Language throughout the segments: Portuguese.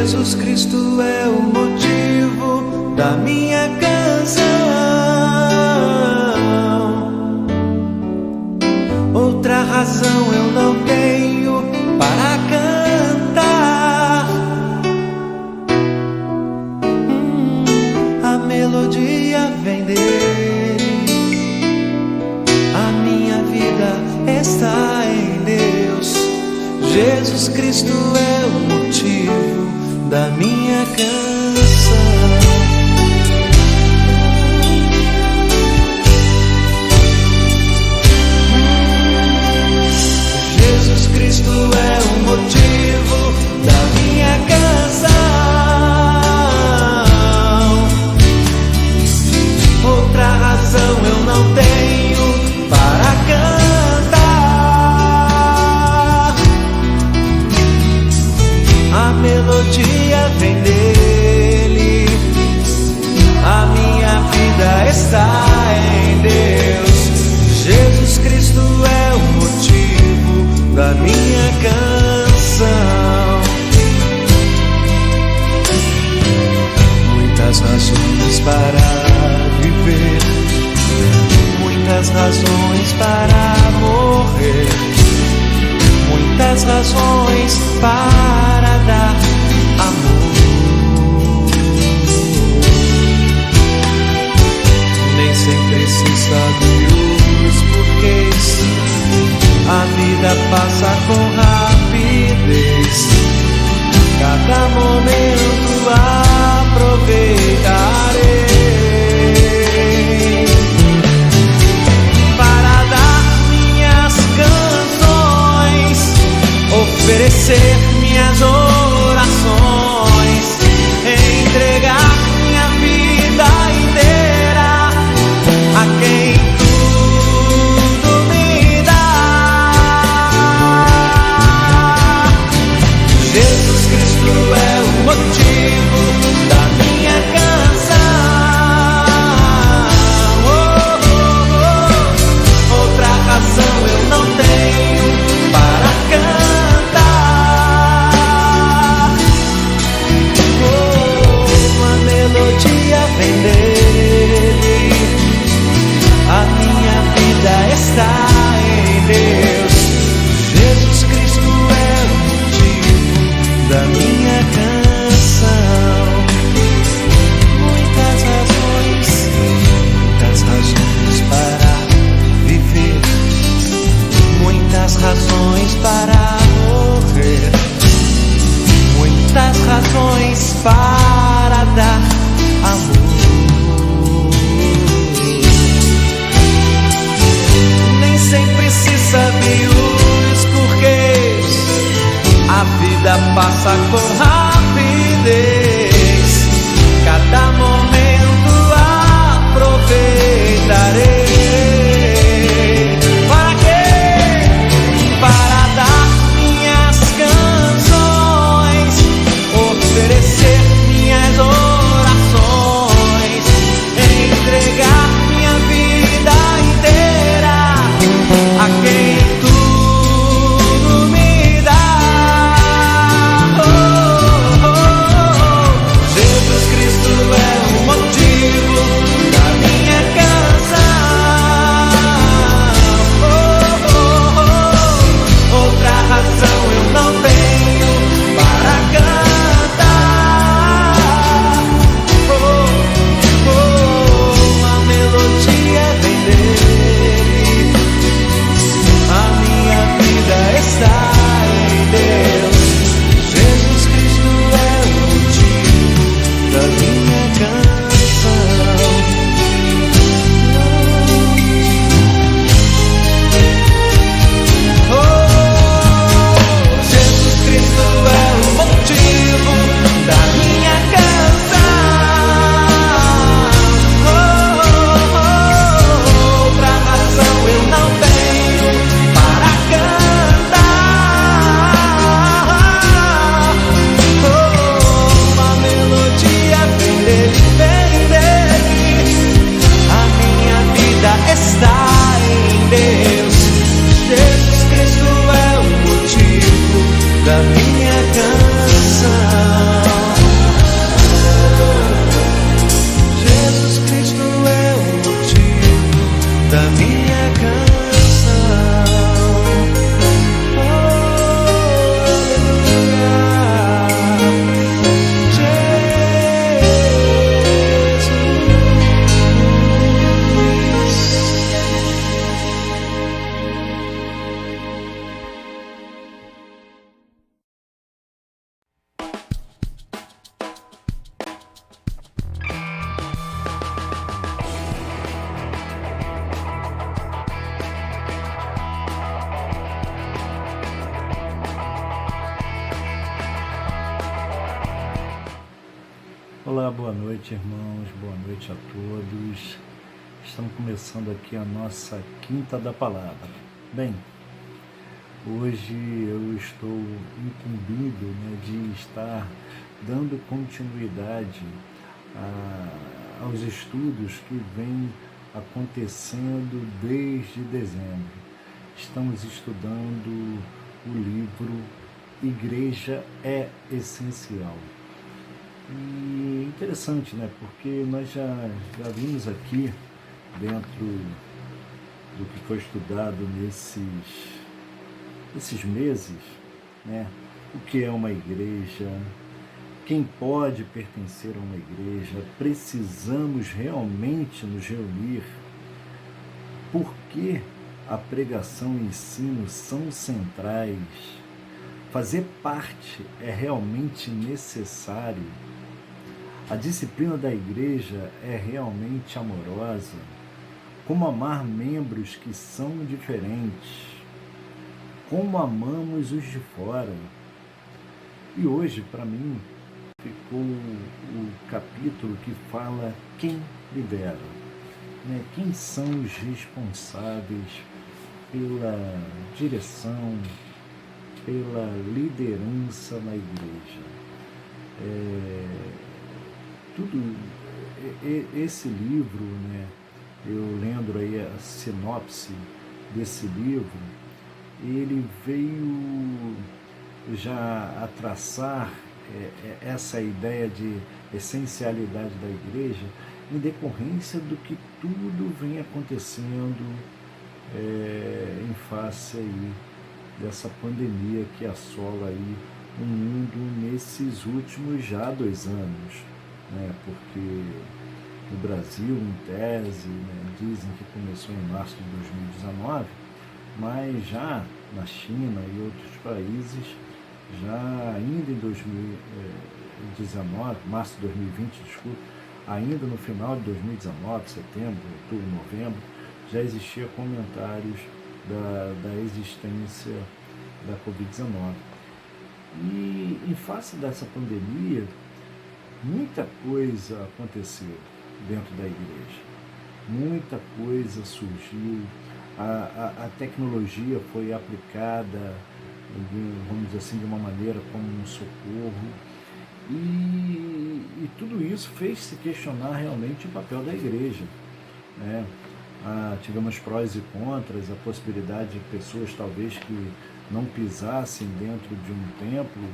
Jesus Cristo é o motivo da minha canção. Outra razão eu não tenho para cantar. A melodia vem dele, a minha vida está em Deus. Jesus Cristo é o motivo da minha canção. Jesus Cristo é o motivo da minha canção. Outra razão eu não tenho para cantar. A melodia vem dele, a minha vida está em Deus. Jesus Cristo é o motivo da minha canção. Muitas razões para viver, muitas razões para morrer, muitas razões para dar amor. Nem sempre se sabe os porquês, a vida passa com rapidez. Cada momento aproveitarei para dar minhas canções, oferecer minhas orações, entregar minha vida inteira a quem tudo me dá. Jesus Cristo é o motivo da minha canção. Outra razão eu não tenho para cantar. A melodia vem dele, a minha vida está em Deus. Jesus Cristo é o motivo da minha canção. Muitas razões para viver, muitas razões para morrer, muitas razões para dar amor. Nem sempre se sabe os porquês, a vida passa com rapidez. Cada momento aproveitarei. Para quê? Para dar minhas canções, oferecer minhas orações, entregar minha vida inteira a quem tudo me dá. Jesus Cristo é o motivo da minha canção. Outra razão eu não tenho para cantar. A melodia vem dele, a minha vida está em Deus. Jesus Cristo é o motivo da minha canção. Jesus Cristo é o motivo da minha canção. Outra razão eu não tenho para cantar. A melodia vem dele, a minha vida está em Deus. Jesus Cristo é o motivo da minha canção. da minha canção. Olá, boa noite, irmãos, boa noite a todos. Estamos começando aqui a nossa Quinta da Palavra. Bem, hoje eu estou incumbido, de estar dando continuidade aos estudos que vêm acontecendo desde dezembro. Estamos estudando o livro Igreja é Essencial. E interessante, porque nós já vimos aqui, dentro do que foi estudado nesses meses, o que é uma igreja, quem pode pertencer a uma igreja, precisamos realmente nos reunir, por que a pregação e o ensino são centrais, fazer parte é realmente necessário. A disciplina da igreja é realmente amorosa? Como amar membros que são diferentes? Como amamos os de fora? E hoje, para mim, ficou o capítulo que fala quem lidera, quem são os responsáveis pela direção, pela liderança na igreja. Esse livro, eu lendo aí a sinopse desse livro, ele veio já a traçar essa ideia de essencialidade da igreja em decorrência do que tudo vem acontecendo em face aí dessa pandemia que assola aí o mundo nesses últimos já 2 anos. Porque no Brasil, em tese, dizem que começou em março de 2019, mas já na China e outros países, já ainda em 2019, março de 2020, ainda no final de 2019, setembro, outubro, novembro, já existia comentários da existência da Covid-19. E em face dessa pandemia, muita coisa aconteceu dentro da igreja, muita coisa surgiu, a tecnologia foi aplicada, vamos dizer assim, de uma maneira como um socorro, e tudo isso fez se questionar realmente o papel da igreja. Tivemos prós e contras, a possibilidade de pessoas talvez que não pisassem dentro de um templo,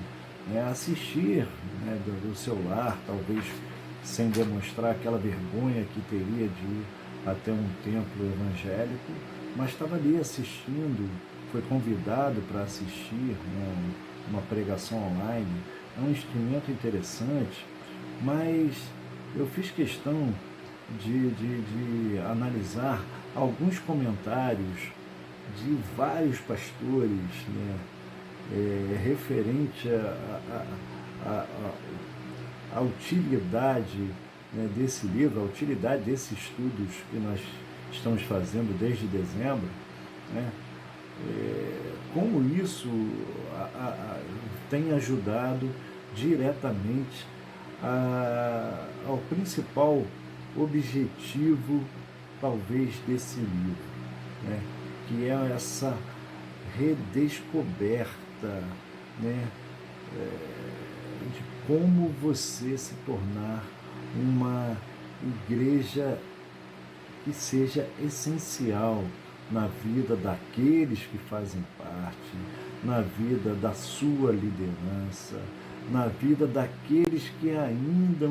assistir do seu lar, talvez sem demonstrar aquela vergonha que teria de ir até um templo evangélico, mas estava ali assistindo, foi convidado para assistir uma pregação online. É um instrumento interessante, mas eu fiz questão de analisar alguns comentários de vários pastores, referente à utilidade desse livro, a utilidade desses estudos que nós estamos fazendo desde dezembro, como isso tem ajudado diretamente ao principal objetivo, talvez, desse livro, que é essa redescoberta, de como você se tornar uma igreja que seja essencial na vida daqueles que fazem parte, na vida da sua liderança, na vida daqueles que ainda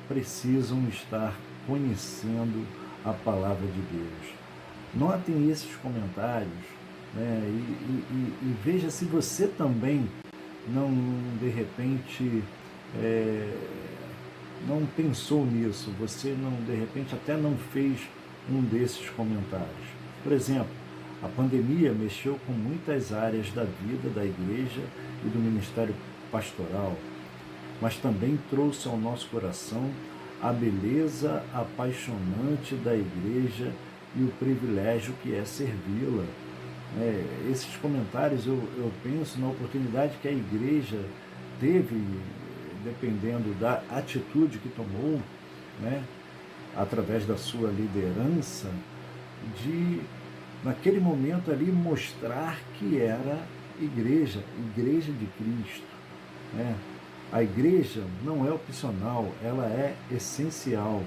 precisam estar conhecendo a palavra de Deus. Notem esses comentários, né? E veja se você também não, de repente, não pensou nisso, você não, de repente, até não fez um desses comentários. Por exemplo, a pandemia mexeu com muitas áreas da vida da igreja e do ministério pastoral, mas também trouxe ao nosso coração a beleza apaixonante da igreja e o privilégio que é servi-la. Esses comentários eu penso na oportunidade que a igreja teve, dependendo da atitude que tomou, né, através da sua liderança, de, naquele momento ali, mostrar que era igreja de Cristo. Né? A igreja não é opcional, ela é essencial.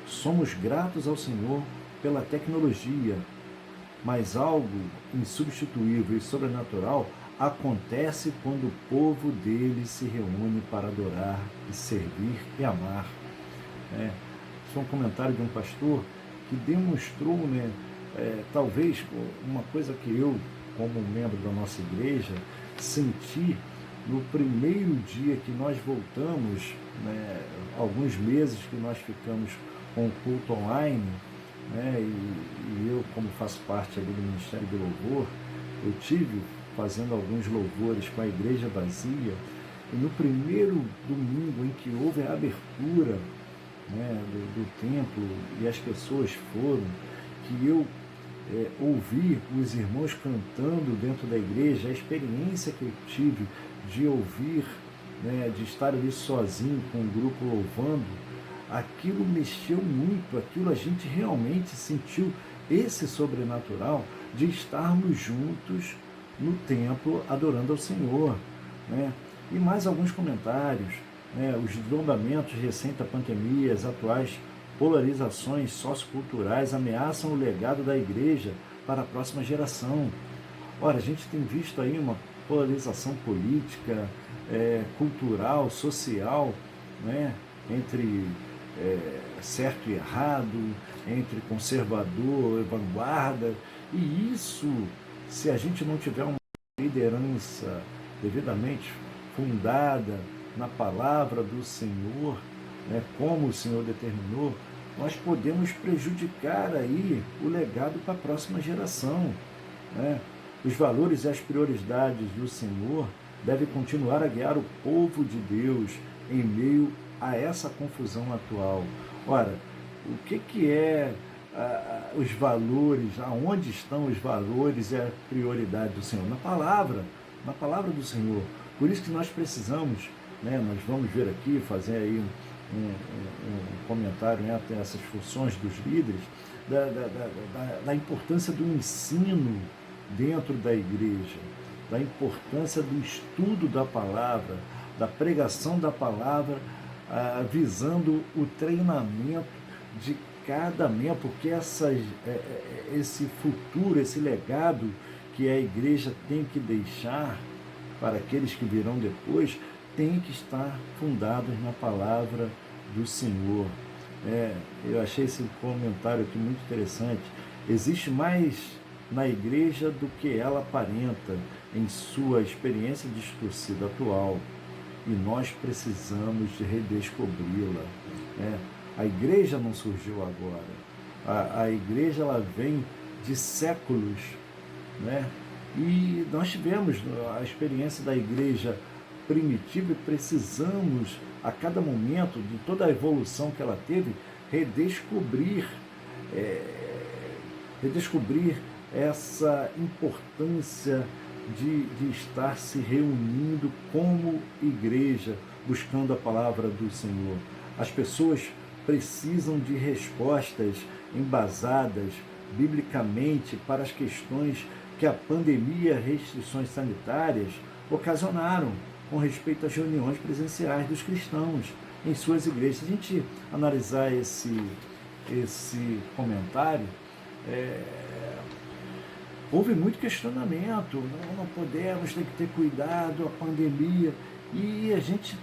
Somos gratos ao Senhor pela tecnologia, mas algo insubstituível e sobrenatural acontece quando o povo dele se reúne para adorar e servir e amar. Isso é um comentário de um pastor que demonstrou, né, talvez uma coisa que eu, como membro da nossa igreja, senti no primeiro dia que nós voltamos, né, alguns meses que nós ficamos com o culto online, né, e eu, como faço parte ali do Ministério do Louvor, eu tive fazendo alguns louvores com a igreja vazia, e no primeiro domingo em que houve a abertura, né, do templo e as pessoas foram, que eu ouvi os irmãos cantando dentro da igreja, a experiência que eu tive de ouvir, né, de estar ali sozinho com o grupo louvando, aquilo mexeu muito, aquilo a gente realmente sentiu esse sobrenatural de estarmos juntos no templo adorando ao Senhor. Né? E mais alguns comentários, né, os desdobramentos recentes da pandemia, as atuais polarizações socioculturais ameaçam o legado da igreja para a próxima geração. Ora, a gente tem visto aí uma polarização política, cultural, social, né, entre certo e errado, entre conservador e vanguarda, e isso, se a gente não tiver uma liderança devidamente fundada na palavra do Senhor, né, como o Senhor determinou, nós podemos prejudicar aí o legado para a próxima geração. Né? Os valores e as prioridades do Senhor devem continuar a guiar o povo de Deus em meio a essa confusão atual. Ora, o que é os valores, aonde estão os valores e a prioridade do Senhor? Na palavra do Senhor. Por isso que nós precisamos, né, nós vamos ver aqui, fazer aí um comentário entre essas funções dos líderes, da importância do ensino dentro da igreja, da importância do estudo da palavra, da pregação da palavra, visando o treinamento de cada membro, porque esse futuro, esse legado que a igreja tem que deixar para aqueles que virão depois, tem que estar fundados na palavra do Senhor. Eu achei esse comentário aqui muito interessante. Existe mais na igreja do que ela aparenta em sua experiência distorcida atual, e nós precisamos de redescobri-la. A igreja não surgiu agora. A igreja, ela vem de séculos, né? E nós tivemos a experiência da igreja primitiva e precisamos, a cada momento, de toda a evolução que ela teve, redescobrir essa importância de estar se reunindo como igreja, buscando a palavra do Senhor. As pessoas precisam de respostas embasadas biblicamente para as questões que a pandemia e restrições sanitárias ocasionaram com respeito às reuniões presenciais dos cristãos em suas igrejas. Se a gente analisar esse comentário, houve muito questionamento, não podemos, tem que ter cuidado, a pandemia, e a gente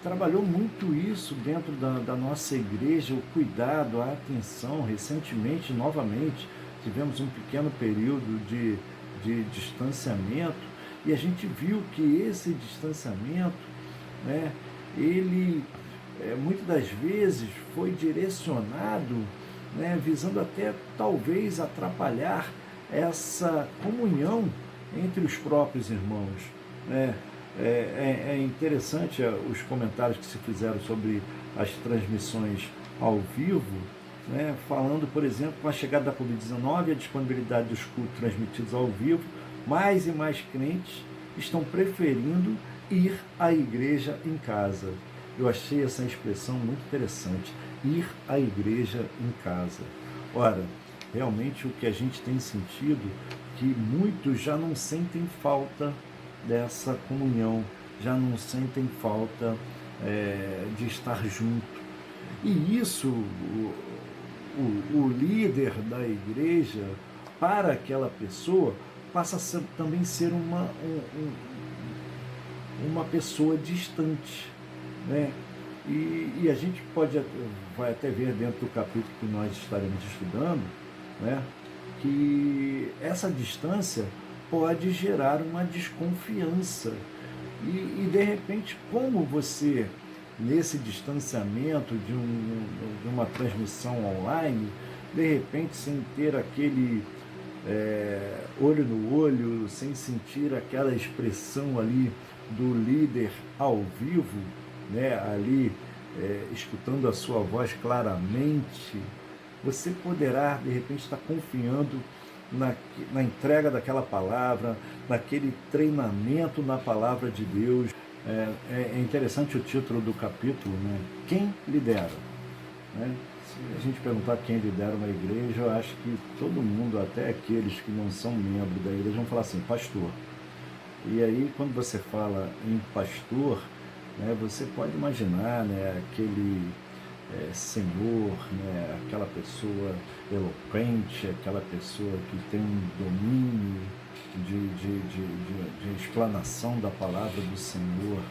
trabalhou muito isso dentro da nossa igreja, o cuidado, a atenção. Recentemente, novamente, tivemos um pequeno período de distanciamento, e a gente viu que esse distanciamento, né, ele muitas das vezes foi direcionado, né, visando até talvez atrapalhar essa comunhão entre os próprios irmãos, né? É interessante os comentários que se fizeram sobre as transmissões ao vivo, né, falando, por exemplo, com a chegada da Covid-19 e a disponibilidade dos cultos transmitidos ao vivo, mais e mais crentes estão preferindo ir à igreja em casa. Eu achei essa expressão muito interessante, ir à igreja em casa. Ora, realmente o que a gente tem sentido, que muitos já não sentem falta dessa comunhão, já não sentem falta de estar junto. E isso, o líder da igreja, para aquela pessoa, passa a também ser uma pessoa distante, né? E a gente vai até ver dentro do capítulo que nós estaremos estudando, né, que essa distância pode gerar uma desconfiança. E de repente, como você, nesse distanciamento de uma transmissão online, de repente, sem ter aquele olho no olho, sem sentir aquela expressão ali do líder ao vivo, né, ali escutando a sua voz claramente, você poderá de repente estar confiando na entrega daquela palavra, naquele treinamento na palavra de Deus. É interessante o título do capítulo, né? Quem lidera? Né? Se a gente perguntar quem lidera uma igreja, eu acho que todo mundo, até aqueles que não são membros da igreja, vão falar assim, pastor. E aí, quando você fala em pastor, né, você pode imaginar, né, aquele senhor, né, aquela pessoa eloquente, aquela pessoa que tem um domínio de explanação da palavra do Senhor.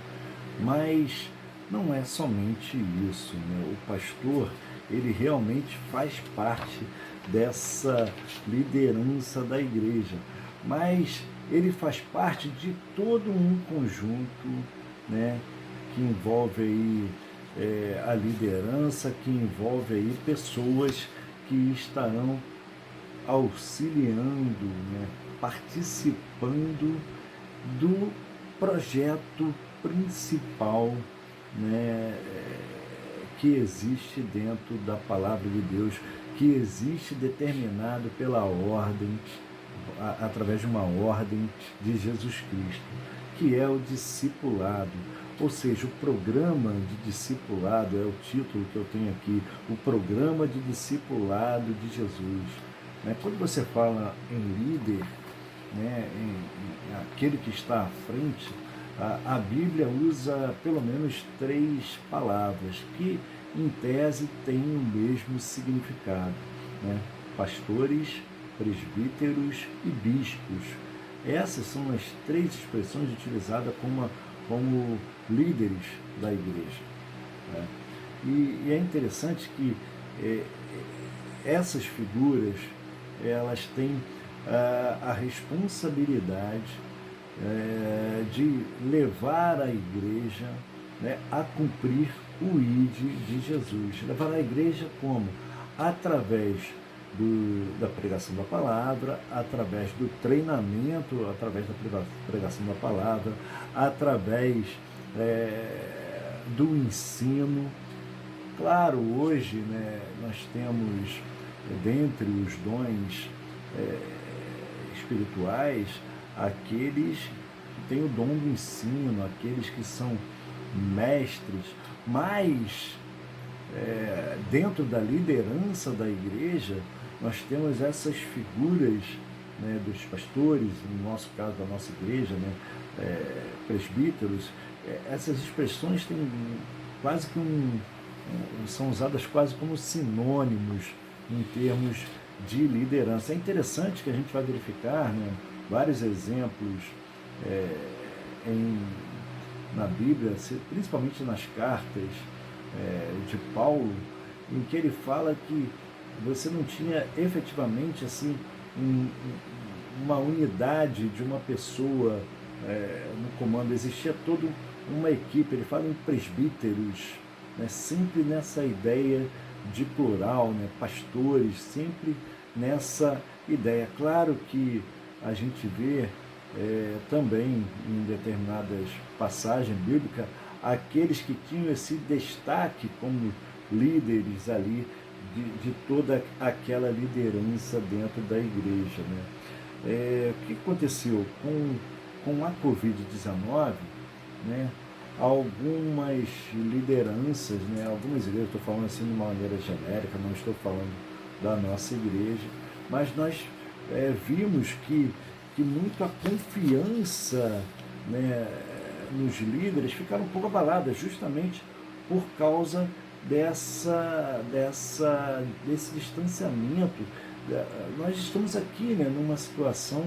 Mas não é somente isso, né? O pastor, ele realmente faz parte dessa liderança da igreja, mas ele faz parte de todo um conjunto, né, que envolve aí a liderança, que envolve aí pessoas que estarão auxiliando, né, participando do projeto principal, né, que existe dentro da palavra de Deus, que existe determinado pela ordem, através de uma ordem de Jesus Cristo, que é o discipulado. Ou seja, o programa de discipulado, é o título que eu tenho aqui, o programa de discipulado de Jesus. Quando você fala em líder, né, em aquele que está à frente, a Bíblia usa pelo menos 3 palavras que, em tese, têm o mesmo significado, né? Pastores, presbíteros e bispos. Essas são as 3 expressões utilizadas como líderes da igreja, né? E é interessante que essas figuras, elas têm a responsabilidade de levar a igreja, né, a cumprir o ID de Jesus. Levar a igreja como? Através da pregação da palavra, através do treinamento, através da pregação da palavra, através do ensino. Claro, hoje, né, nós temos, dentre os dons espirituais, aqueles que têm o dom do ensino, aqueles que são mestres, mas dentro da liderança da igreja, nós temos essas figuras, né, dos pastores, no nosso caso da nossa igreja, né, presbíteros. Essas expressões têm quase que são usadas quase como sinônimos em termos de liderança. É interessante que a gente vai verificar, né, vários exemplos na Bíblia, principalmente nas cartas de Paulo, em que ele fala que você não tinha efetivamente assim um, uma unidade de uma pessoa no comando, existia toda uma equipe. Ele fala em presbíteros, né, sempre nessa ideia de plural, né, pastores, sempre nessa ideia. Claro que a gente vê também em determinadas passagens bíblicas aqueles que tinham esse destaque como líderes ali de toda aquela liderança dentro da igreja, né? O que aconteceu com a Covid-19, né? Algumas lideranças, né? Algumas igrejas, estou falando assim de uma maneira genérica, não estou falando da nossa igreja, mas nós vimos que muito a confiança, né, nos líderes ficaram um pouco abaladas, justamente por causa desse distanciamento. Nós estamos aqui, né, numa situação,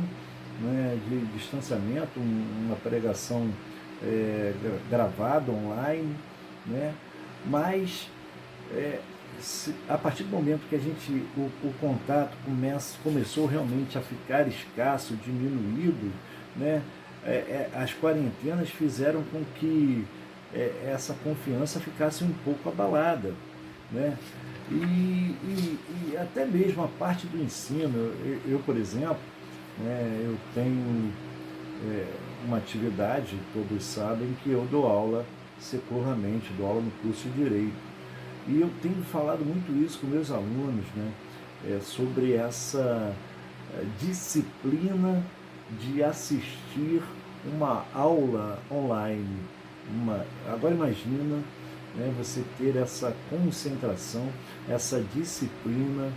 né, de distanciamento, uma pregação gravada online, né, mas a partir do momento que o contato começou realmente a ficar escasso, diminuído, né, as quarentenas fizeram com que essa confiança ficasse um pouco abalada, né? E até mesmo a parte do ensino, por exemplo, né, eu tenho uma atividade, todos sabem que eu dou aula secularmente, dou aula no curso de Direito. E eu tenho falado muito isso com meus alunos, né, sobre essa disciplina de assistir uma aula online. Agora imagina, né, você ter essa concentração, essa disciplina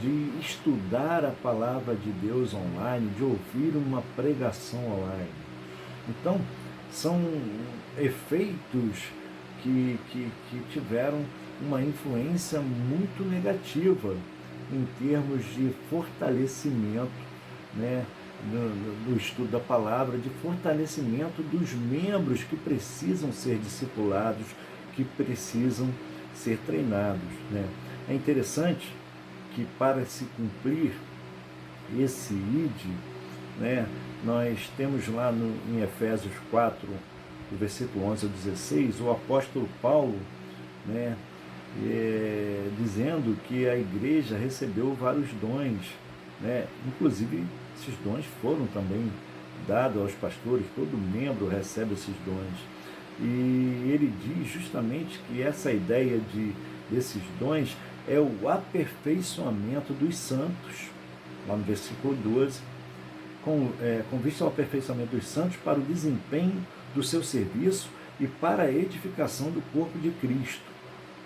de estudar a palavra de Deus online, de ouvir uma pregação online. Então, são efeitos que tiveram uma influência muito negativa em termos de fortalecimento, né, no estudo da palavra, de fortalecimento dos membros que precisam ser discipulados, que precisam ser treinados, né? É interessante que para se cumprir esse ID, né, nós temos lá em Efésios 4, do versículo 11 ao 16, o apóstolo Paulo, né, dizendo que a igreja recebeu vários dons, né? Inclusive esses dons foram também dados aos pastores, todo membro recebe esses dons. E ele diz justamente que essa ideia desses dons é o aperfeiçoamento dos santos, lá no versículo 12, com vista ao aperfeiçoamento dos santos para o desempenho do seu serviço e para a edificação do corpo de Cristo,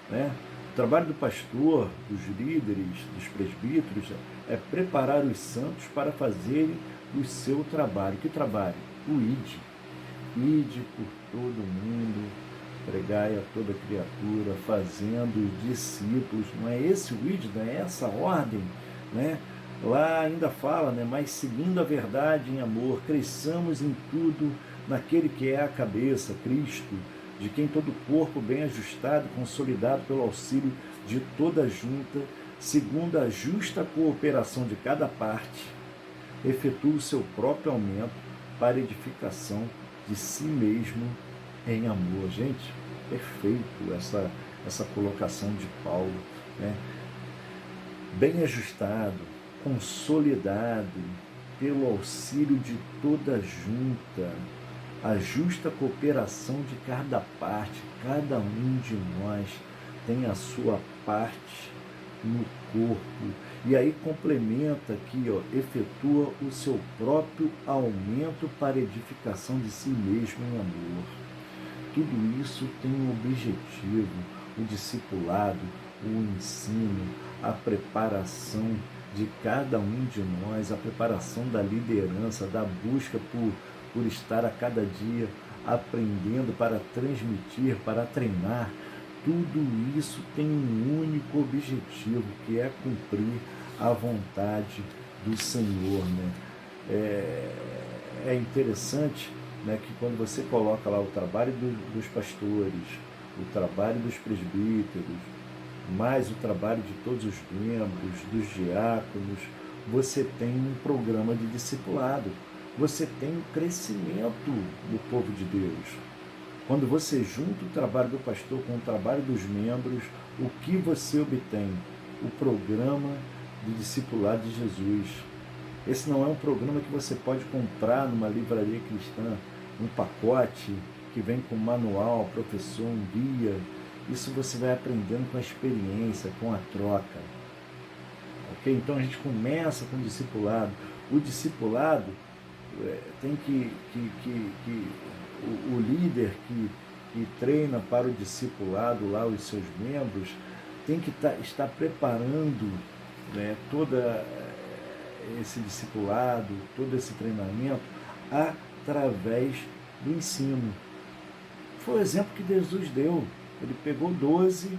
né? O trabalho do pastor, dos líderes, dos presbíteros é preparar os santos para fazerem o seu trabalho. Que trabalho? O ID. Ide por todo mundo, pregai a toda criatura, fazendo discípulos. Não é esse o ID, não é essa ordem, né? Lá ainda fala, né? Mas seguindo a verdade em amor, cresçamos em tudo naquele que é a cabeça, Cristo, de quem todo o corpo bem ajustado, consolidado pelo auxílio de toda a junta, segundo a justa cooperação de cada parte, efetua o seu próprio aumento para edificação de si mesmo em amor. Gente, perfeito essa colocação de Paulo, né? Bem ajustado, consolidado pelo auxílio de toda a junta, a justa cooperação de cada parte. Cada um de nós tem a sua parte no corpo. E aí complementa aqui, ó, efetua o seu próprio aumento para edificação de si mesmo em amor. Tudo isso tem um objetivo: o discipulado, o ensino, a preparação de cada um de nós, a preparação da liderança, da busca por estar a cada dia aprendendo para transmitir, para treinar. Tudo isso tem um único objetivo, que é cumprir a vontade do Senhor, né? É interessante, né, que quando você coloca lá o trabalho dos pastores, o trabalho dos presbíteros, mais o trabalho de todos os membros, dos diáconos, você tem um programa de discipulado, você tem um crescimento do povo de Deus. Quando você junta o trabalho do pastor com o trabalho dos membros, o que você obtém? O programa de discipulado de Jesus. Esse não é um programa que você pode comprar numa livraria cristã, um pacote que vem com manual, professor, um guia. Isso você vai aprendendo com a experiência, com a troca. Ok? Então a gente começa com o discipulado. O discipulado tem o líder que treina para o discipulado lá os seus membros tem que estar preparando, né, todo esse discipulado, todo esse treinamento através do ensino. Foi o exemplo que Jesus deu. Ele pegou 12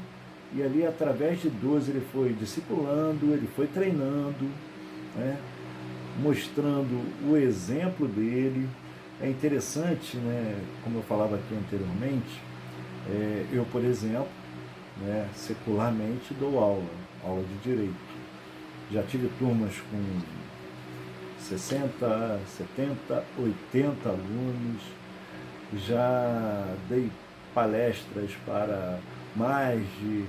e ali através de 12 ele foi discipulando, ele foi treinando, né, mostrando o exemplo dele. É interessante, né, como eu falava aqui anteriormente, eu, por exemplo, né, secularmente dou aula de direito. Já tive turmas com 60, 70, 80 alunos, já dei palestras para mais de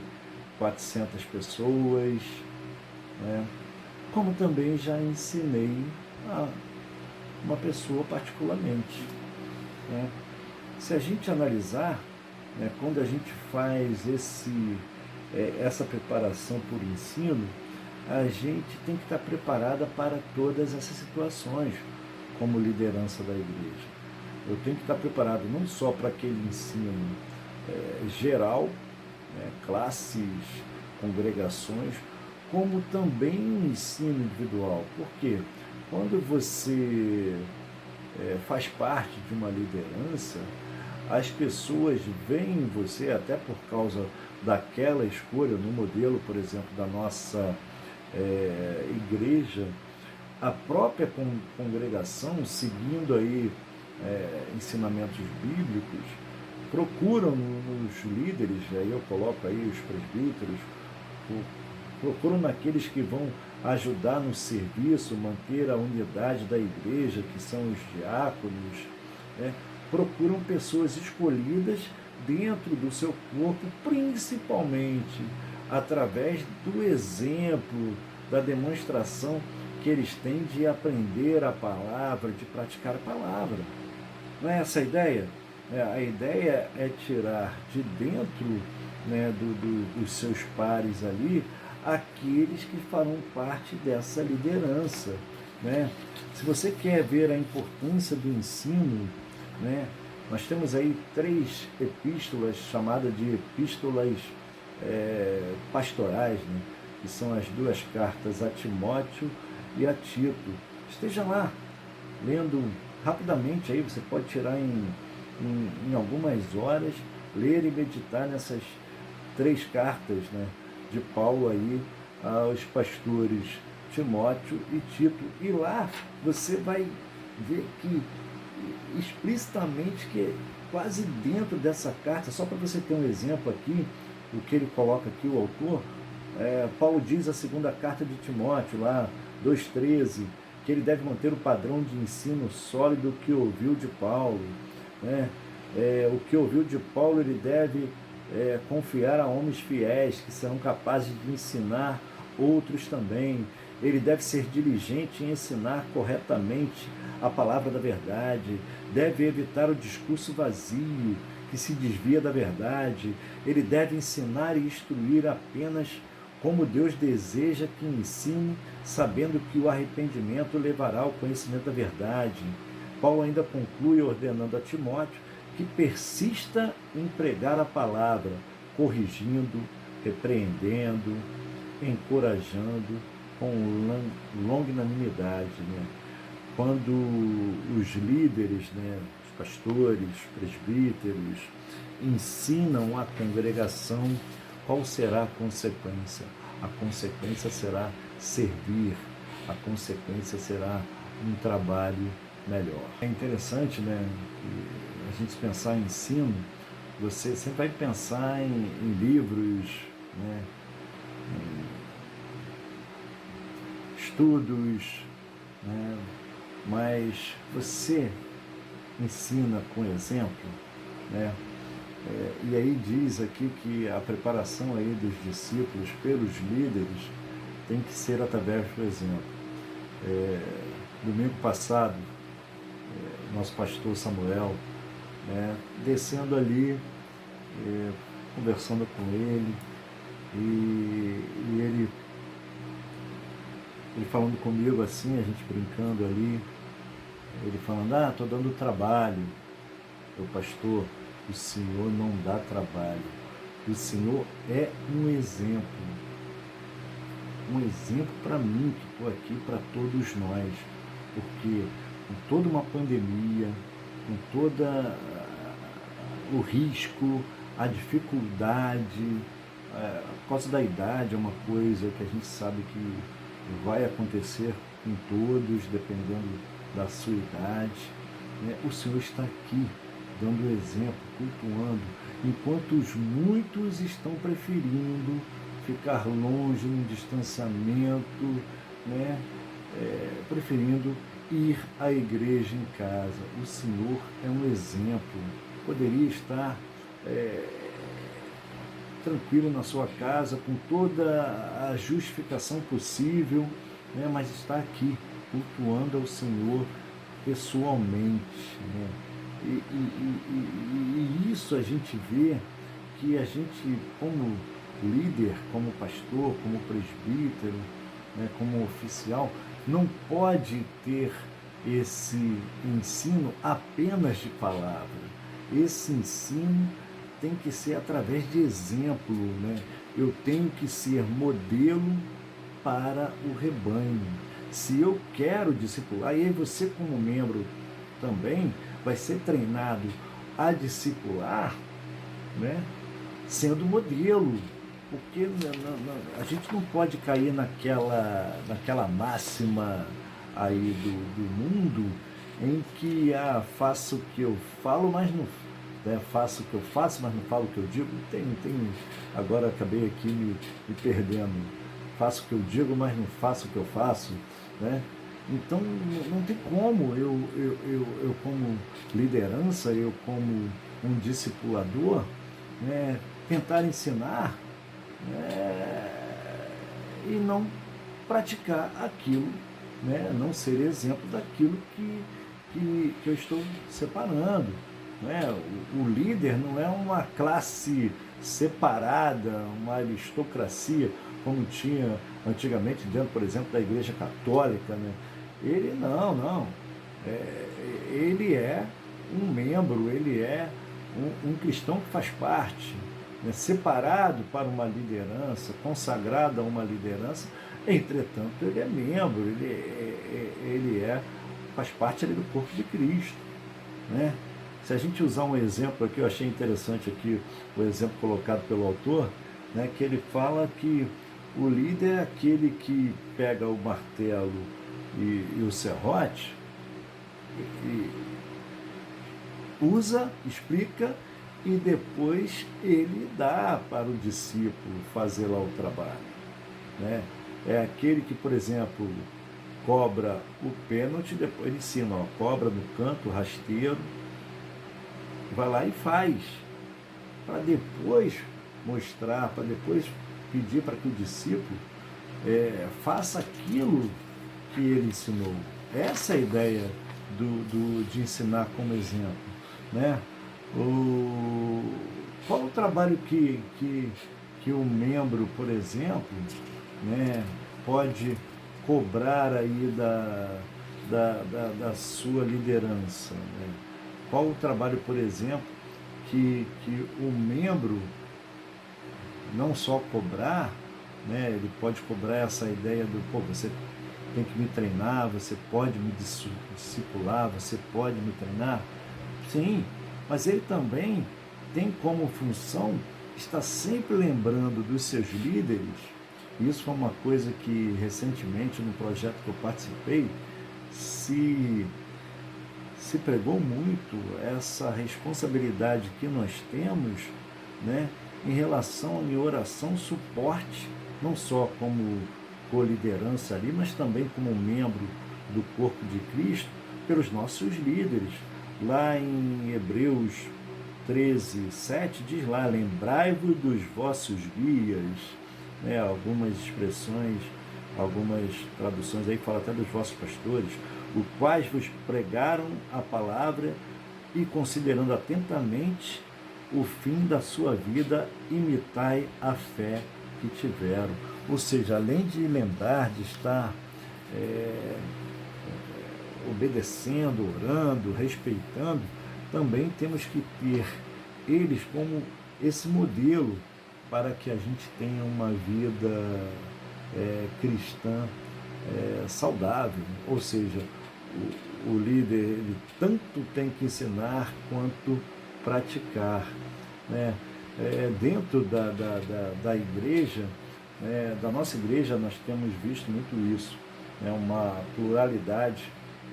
400 pessoas, né, como também já ensinei a uma pessoa particularmente, né. Se a gente analisar, né, quando a gente faz essa preparação por ensino, a gente tem que estar preparada para todas essas situações, como liderança da igreja. Eu tenho que estar preparado não só para aquele ensino geral, né, classes, congregações, como também um ensino individual. Por quê? Quando você faz parte de uma liderança, as pessoas veem em você, até por causa daquela escolha, no modelo, por exemplo, da nossa igreja, a própria congregação, seguindo aí ensinamentos bíblicos, procuram nos líderes, aí eu coloco aí os presbíteros, procuram naqueles que vão ajudar no serviço, manter a unidade da igreja, que são os diáconos, né? Procuram pessoas escolhidas dentro do seu corpo, principalmente através do exemplo, da demonstração que eles têm de aprender a palavra, de praticar a palavra. Não é essa a ideia? A ideia é tirar de dentro, né, dos seus pares ali, aqueles que farão parte dessa liderança, né? Se você quer ver a importância do ensino, né, nós temos aí 3 epístolas chamadas de epístolas pastorais, né, que são as 2 cartas a Timóteo e a Tito. Esteja lá, lendo rapidamente, aí você pode tirar em algumas horas, ler e meditar nessas 3 cartas, né, de Paulo aí aos pastores Timóteo e Tito. E lá você vai ver que explicitamente, que quase dentro dessa carta, só para você ter um exemplo aqui, o que ele coloca aqui, o autor, Paulo diz a 2ª carta de Timóteo, lá 2,13, que ele deve manter o padrão de ensino sólido que ouviu de Paulo, né? O que ouviu de Paulo ele deve confiar a homens fiéis, que serão capazes de ensinar outros também. Ele deve ser diligente em ensinar corretamente a palavra da verdade, deve evitar o discurso vazio, que se desvia da verdade. Ele deve ensinar e instruir apenas como Deus deseja que ensine, sabendo que o arrependimento levará ao conhecimento da verdade. Paulo ainda conclui ordenando a Timóteo que persista em pregar a palavra, corrigindo, repreendendo, encorajando com longanimidade, né? Quando os líderes, né, os pastores, os presbíteros, ensinam a congregação, qual será a consequência? A consequência será servir, a consequência será um trabalho melhor. É interessante, né, a gente pensar em ensino, você sempre vai pensar em livros, né, estudos, né? Mas você ensina com exemplo, né? E aí diz aqui que a preparação aí dos discípulos pelos líderes tem que ser através do exemplo. Domingo passado, nosso pastor Samuel, né, descendo ali, conversando com ele, e ele falando comigo assim, a gente brincando ali, ele falando, estou dando trabalho. Eu, pastor, o Senhor não dá trabalho. O Senhor é um exemplo para mim, que estou aqui, para todos nós, porque com toda uma pandemia, com toda o risco, a dificuldade, por causa da idade, é uma coisa que a gente sabe que vai acontecer com todos, dependendo da sua idade, né? O Senhor está aqui, dando exemplo, cultuando, enquanto muitos estão preferindo ficar longe, num distanciamento, né? Preferindo ir à igreja em casa. O Senhor é um exemplo. Poderia estar tranquilo na sua casa, com toda a justificação possível, né? Mas está aqui, cultuando ao Senhor pessoalmente, né? E isso a gente vê que a gente, como líder, como pastor, como presbítero, né, como oficial, não pode ter esse ensino apenas de palavra. Esse ensino tem que ser através de exemplo, né? Eu tenho que ser modelo para o rebanho. Se eu quero discipular, e aí você como membro também vai ser treinado a discipular, né, sendo modelo, porque a gente não pode cair naquela máxima aí do mundo em que faço o que eu falo, mas não, né, faço o que eu faço, mas não falo o que eu digo. Agora acabei aqui me perdendo. Faço o que eu digo, mas não faço o que eu faço, né? Então não tem como eu como liderança, eu como um discipulador, né, tentar ensinar, e não praticar aquilo, né, não ser exemplo daquilo que eu estou separando, né? O líder não é uma classe separada, uma aristocracia, como tinha antigamente dentro, por exemplo, da Igreja Católica, né? Ele não. Ele é um membro, ele é um cristão que faz parte, né? Separado para uma liderança, consagrado a uma liderança, entretanto ele é membro, ele faz parte ali do corpo de Cristo, né? Se a gente usar um exemplo aqui, eu achei interessante aqui o exemplo colocado pelo autor, né, que ele fala que o líder é aquele que pega o martelo e o serrote, e usa, explica, e depois ele dá para o discípulo fazer lá o trabalho, né? É aquele que, por exemplo, cobra o pênalti, depois ele ensina, cobra no canto, rasteiro, vai lá e faz, para depois mostrar, para depois pedir para que o discípulo faça aquilo que ele ensinou. Essa é a ideia de ensinar como exemplo, né? Qual o trabalho que o membro, por exemplo, né, pode cobrar aí da sua liderança, né? Qual o trabalho, por exemplo, que o membro não só cobrar, né, ele pode cobrar essa ideia você tem que me treinar, você pode me discipular, você pode me treinar? Sim, mas ele também tem como função estar sempre lembrando dos seus líderes. Isso foi uma coisa que recentemente no projeto que eu participei se pregou muito, essa responsabilidade que nós temos, né, em relação à oração, suporte, não só como coliderança ali, mas também como membro do corpo de Cristo, pelos nossos líderes. Lá em Hebreus 13, 7, diz lá: lembrai-vos dos vossos guias, né? Algumas expressões, algumas traduções aí falam até dos vossos pastores, os quais vos pregaram a palavra e, considerando atentamente o fim da sua vida, imitai a fé que tiveram. Ou seja, além de lembrar, de estar obedecendo, orando, respeitando, também temos que ter eles como esse modelo para que a gente tenha uma vida cristã saudável. Ou seja, o líder, ele tanto tem que ensinar quanto praticar, né? Dentro da igreja, da nossa igreja, nós temos visto muito isso, né? Uma pluralidade,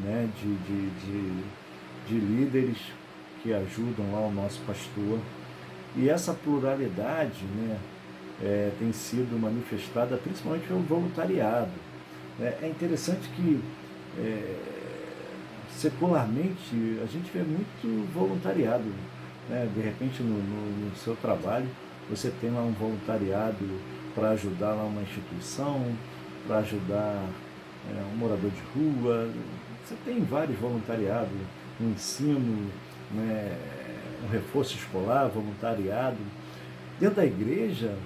né, de líderes que ajudam lá o nosso pastor, e essa pluralidade, né, tem sido manifestada principalmente pelo voluntariado. É interessante que secularmente a gente vê muito voluntariado, né? De repente no seu trabalho você tem lá um voluntariado para ajudar lá uma instituição, para ajudar um morador de rua. Você tem vários voluntariados, um ensino, né, um reforço escolar, voluntariado. Dentro da igreja,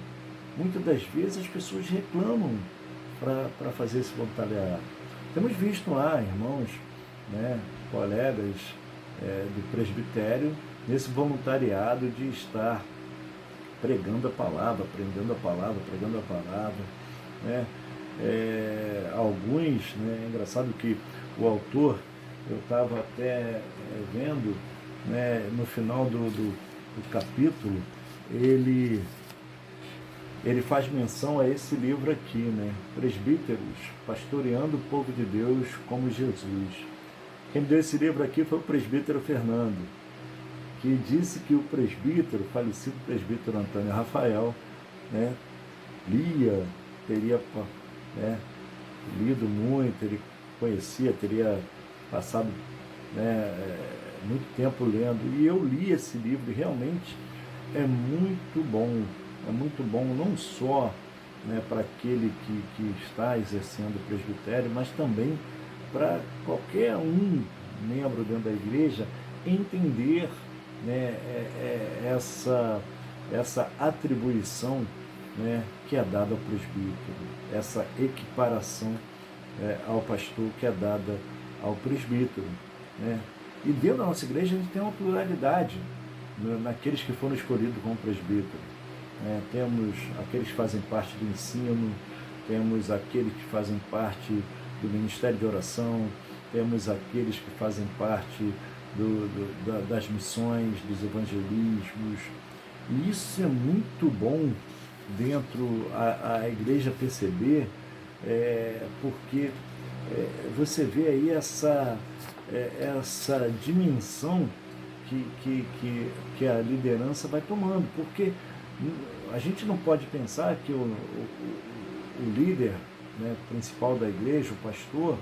muitas das vezes as pessoas reclamam para fazer esse voluntariado. Temos visto lá irmãos, né, colegas do presbitério, nesse voluntariado de estar pregando a palavra, aprendendo a palavra, pregando a palavra, né? Alguns, né, é engraçado que o autor, eu estava até vendo, né, no final do capítulo, ele faz menção a esse livro aqui, né? Presbíteros, pastoreando o povo de Deus como Jesus. Quem deu esse livro aqui foi o presbítero Fernando, que disse que o presbítero, falecido presbítero Antônio Rafael, né, teria lido muito, ele conhecia, teria passado, né, muito tempo lendo, e eu li esse livro e realmente é muito bom não só, né, para aquele que está exercendo o presbitério, mas também para qualquer membro dentro da igreja entender, né, essa atribuição, né, que é dada ao presbítero, essa equiparação ao pastor que é dada ao presbítero, né? E dentro da nossa igreja a gente tem uma pluralidade, né, naqueles que foram escolhidos como presbítero. Temos aqueles que fazem parte do ensino, temos aqueles que fazem parte do ministério de oração, temos aqueles que fazem parte das missões, dos evangelismos. E isso é muito bom dentro a igreja perceber, porque você vê aí essa dimensão que a liderança vai tomando, porque a gente não pode pensar que o líder, né, principal da igreja, o pastor,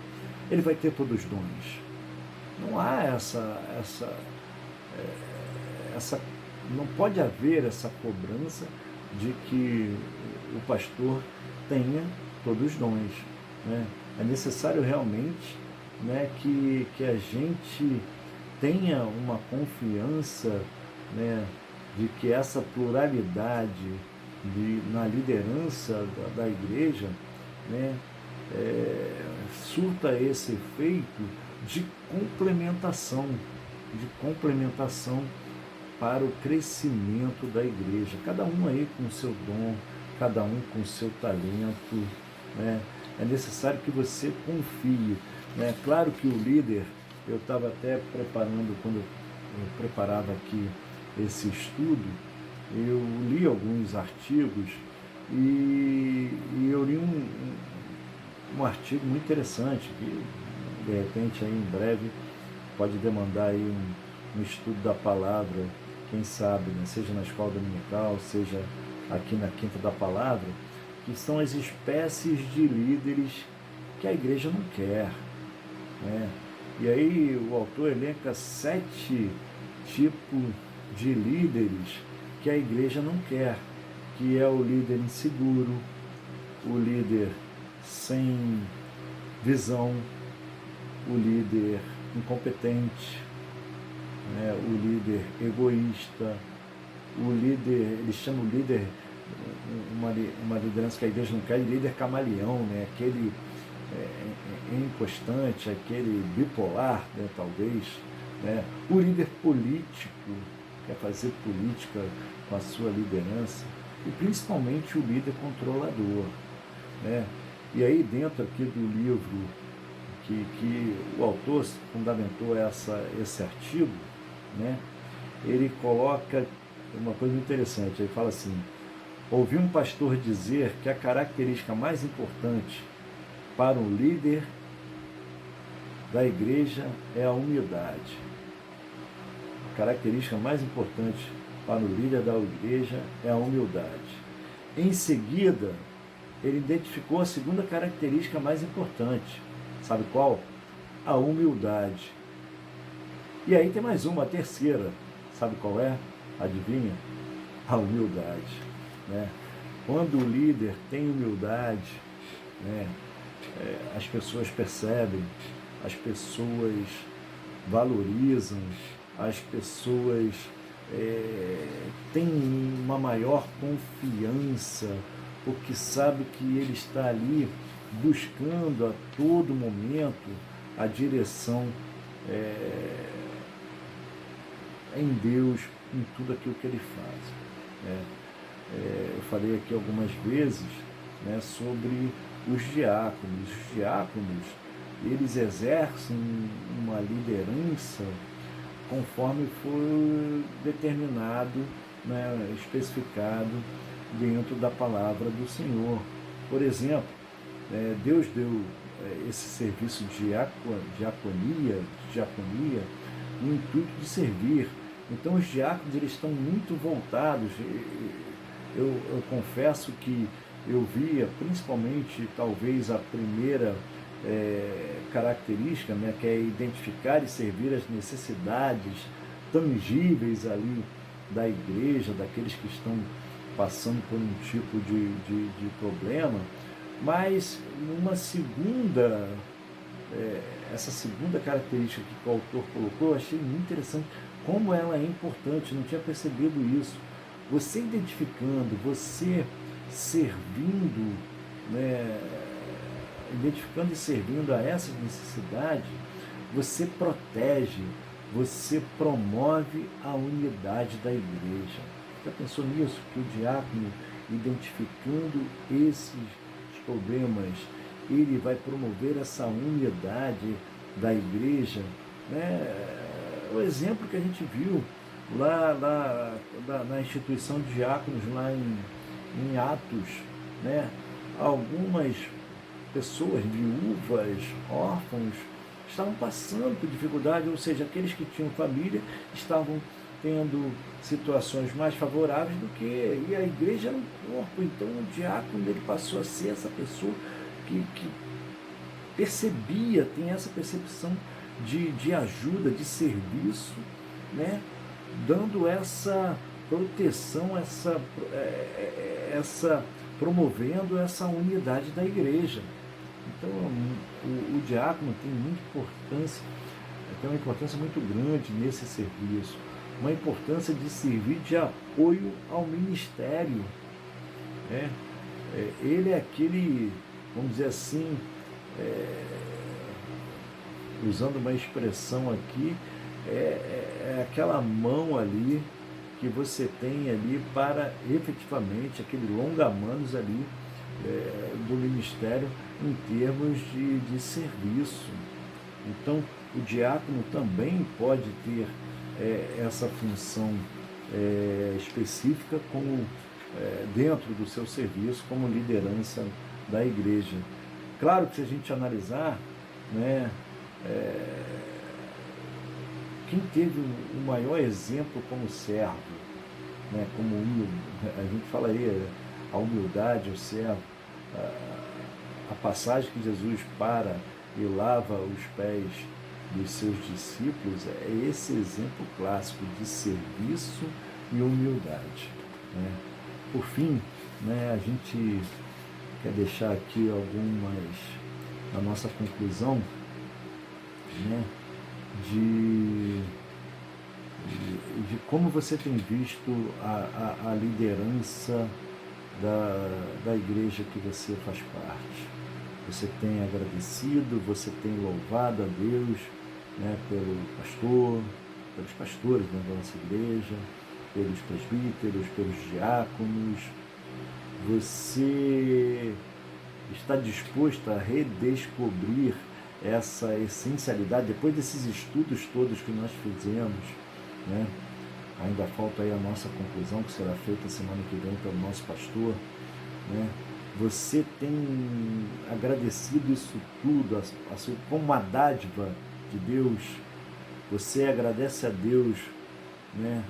ele vai ter todos os dons. Não há não pode haver essa cobrança de que o pastor tenha todos os dons, né? É necessário realmente, né, que a gente tenha uma confiança, né, de que essa pluralidade na liderança da igreja, né, surta esse efeito de complementação para o crescimento da igreja. Cada um aí com o seu dom, cada um com o seu talento, né? É necessário que você confie, né? Claro que o líder, eu estava até preparando, quando eu preparava aqui esse estudo, eu li alguns artigos e eu li um artigo muito interessante, que de repente aí em breve pode demandar aí um estudo da palavra, quem sabe, né? Seja na escola dominical, seja aqui na Quinta da Palavra, que são as espécies de líderes que a igreja não quer, né? E aí o autor elenca 7 tipos de líderes que a igreja não quer, que é o líder inseguro, o líder sem visão, o líder incompetente, né? O líder egoísta, o líder, eles chamam o líder, uma liderança que a igreja não quer, líder camaleão, né? Aquele inconstante, aquele bipolar, né? Talvez, né? O líder político, quer fazer política com a sua liderança, e principalmente o líder controlador, né? E aí dentro aqui do livro que o autor fundamentou esse artigo, né? Ele coloca uma coisa interessante, ele fala assim: ouvi um pastor dizer que a característica mais importante para um líder da igreja é a humildade. A característica mais importante para o líder da igreja é a humildade. Em seguida, ele identificou a segunda característica mais importante. Sabe qual? A humildade. E aí tem mais uma, a terceira. Sabe qual é? Adivinha? A humildade, né? Quando o líder tem humildade, né, as pessoas percebem, as pessoas valorizam, as pessoas têm uma maior confiança, porque sabe que ele está ali buscando a todo momento a direção em Deus, em tudo aquilo que ele faz, né? Eu falei aqui algumas vezes, né, sobre os diáconos. Os diáconos, eles exercem uma liderança conforme foi determinado, né, especificado dentro da palavra do Senhor. Por exemplo, Deus deu esse serviço de diaconia no intuito de servir. Então os diáconos, eles estão muito voltados. Eu confesso que eu via, principalmente, talvez a primeira característica, né, que é identificar e servir as necessidades tangíveis ali da igreja, daqueles que estão passando por um tipo de problema. Mas uma segunda, essa segunda característica que o autor colocou, eu achei muito interessante como ela é importante, não tinha percebido isso. Você identificando, você servindo, né, identificando e servindo a essas necessidades, você protege, você promove a unidade da igreja. Já pensou nisso? Que o diácono, identificando esses problemas, ele vai promover essa unidade da igreja, né? O exemplo que a gente viu lá na instituição de diáconos, lá em Atos, né? Algumas pessoas, viúvas, órfãos, estavam passando por dificuldade, ou seja, aqueles que tinham família estavam tendo situações mais favoráveis do que, e a igreja era um corpo. Então o diácono, ele passou a ser essa pessoa que percebia, tem essa percepção de ajuda, de serviço, né? Dando essa proteção, promovendo essa unidade da igreja. Então o diácono tem muita importância, tem uma importância muito grande nesse serviço, uma importância de servir de apoio ao ministério, né? Ele é aquele, vamos dizer assim, usando uma expressão aqui, é aquela mão ali que você tem ali para efetivamente, aquele longa-manos ali do ministério em termos de serviço. Então o diácono também pode ter essa função específica como dentro do seu serviço como liderança da igreja. Claro que se a gente analisar, né, quem teve o maior exemplo como servo, né, como a gente fala aí, a humildade, o servo, a passagem que Jesus para e lava os pés dos seus discípulos é esse exemplo clássico de serviço e humildade, né? Por fim, né, a gente quer deixar aqui algumas, a nossa conclusão, né, de como você tem visto a liderança da igreja que você faz parte. Você tem agradecido, você tem louvado a Deus, né, pelo pastor, pelos pastores, né, da nossa igreja, pelos presbíteros, pelos diáconos. Você está disposto a redescobrir essa essencialidade, depois desses estudos todos que nós fizemos, né? Ainda falta aí a nossa conclusão, que será feita semana que vem pelo nosso pastor, né? Você tem agradecido isso tudo como uma dádiva de Deus? Você agradece a Deus, né,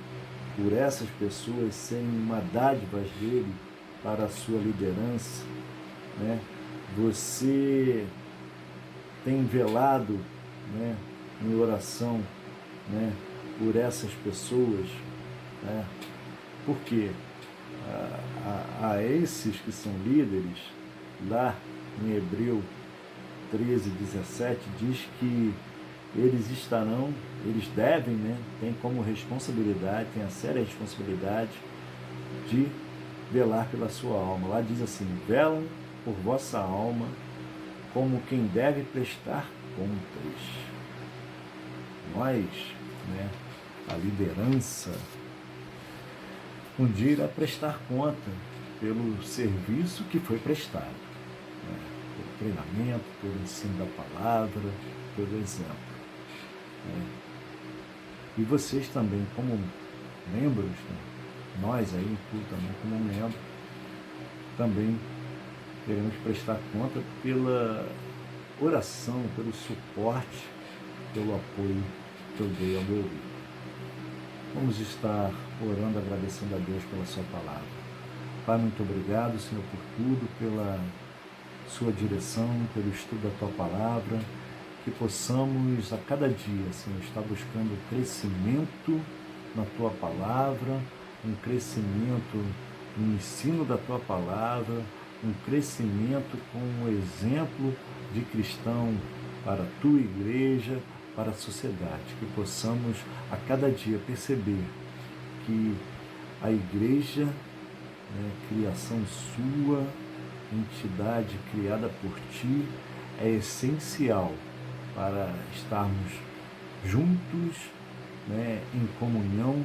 por essas pessoas serem uma dádiva dele para a sua liderança, né? Você tem velado, né, em oração, né, por essas pessoas, né? Porque a esses que são líderes, lá em Hebreu 13:17, diz que eles devem, né, tem como responsabilidade, tem a séria responsabilidade de velar pela sua alma. Lá diz assim: velam por vossa alma como quem deve prestar contas. Nós, né, a liderança, um dia irá prestar conta pelo serviço que foi prestado, né, pelo treinamento, pelo ensino da palavra, pelo exemplo, né. E vocês também, como membros, né, nós aí, tu também como membro, também queremos prestar conta pela oração, pelo suporte, pelo apoio que eu dei ao meu livro. Vamos estar orando, agradecendo a Deus pela sua palavra. Pai, muito obrigado, Senhor, por tudo, pela sua direção, pelo estudo da tua palavra, que possamos a cada dia, Senhor, estar buscando crescimento na tua palavra, um crescimento no ensino da tua palavra, um crescimento com um exemplo de cristão para a tua igreja, para a sociedade, que possamos a cada dia perceber que a igreja, né, criação sua, entidade criada por ti, é essencial para estarmos juntos, né, em comunhão,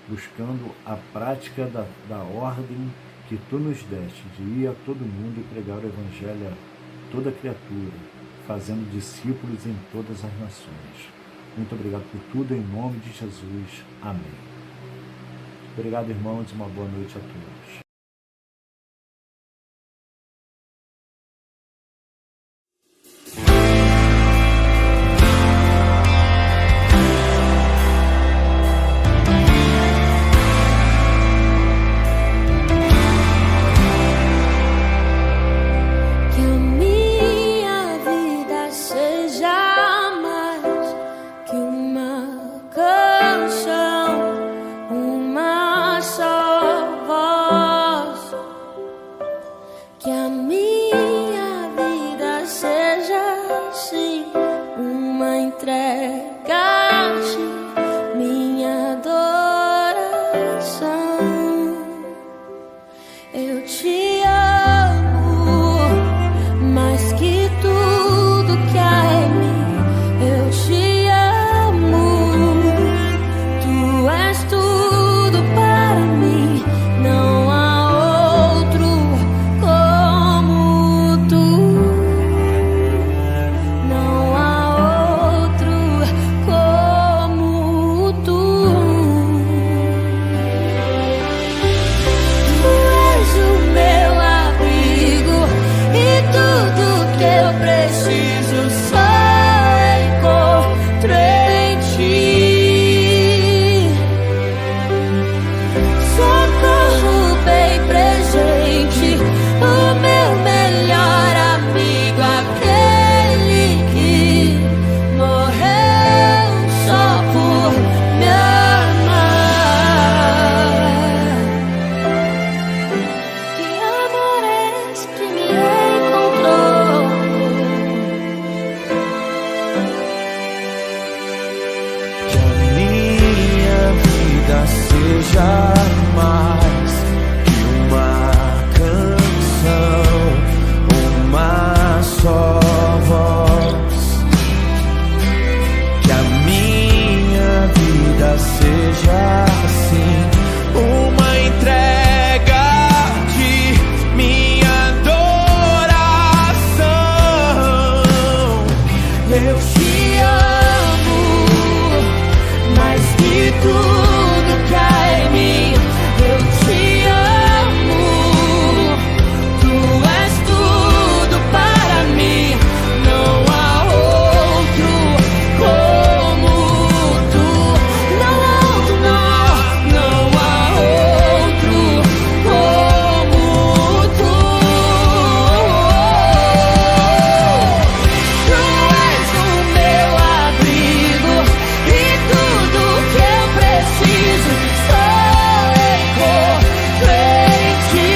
buscando a prática da ordem que tu nos deste, de ir a todo mundo e pregar o evangelho a toda criatura, fazendo discípulos em todas as nações. Muito obrigado por tudo, em nome de Jesus. Amém. Obrigado, irmãos, e uma boa noite a todos. Uma só voz. seja mais que uma canção, uma só voz. Que a minha vida seja assim, uma entrega de minha adoração. Eu te amo mais que tudo que há em mim. Eu te amo, tu és tudo para mim. Não há outro como tu. Não há outro, não, não há outro como tu. Tu és o meu abrigo e tudo que eu preciso. Só encontro em ti.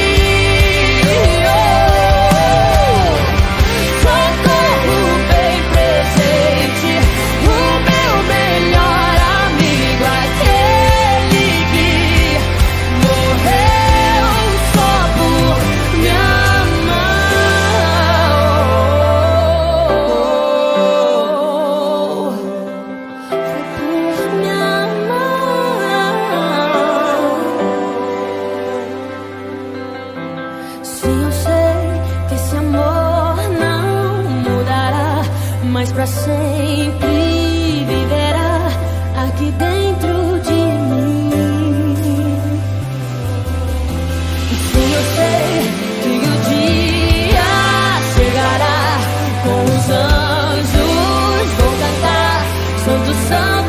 Socorro bem presente, o meu melhor amigo, aquele que morreu só por me amar. Por me amar. Sim, eu sei que esse amor não mudará, mas pra sempre viverá aqui dentro de mim. Sim, eu sei que o dia chegará, com os anjos vou cantar, santo, santo.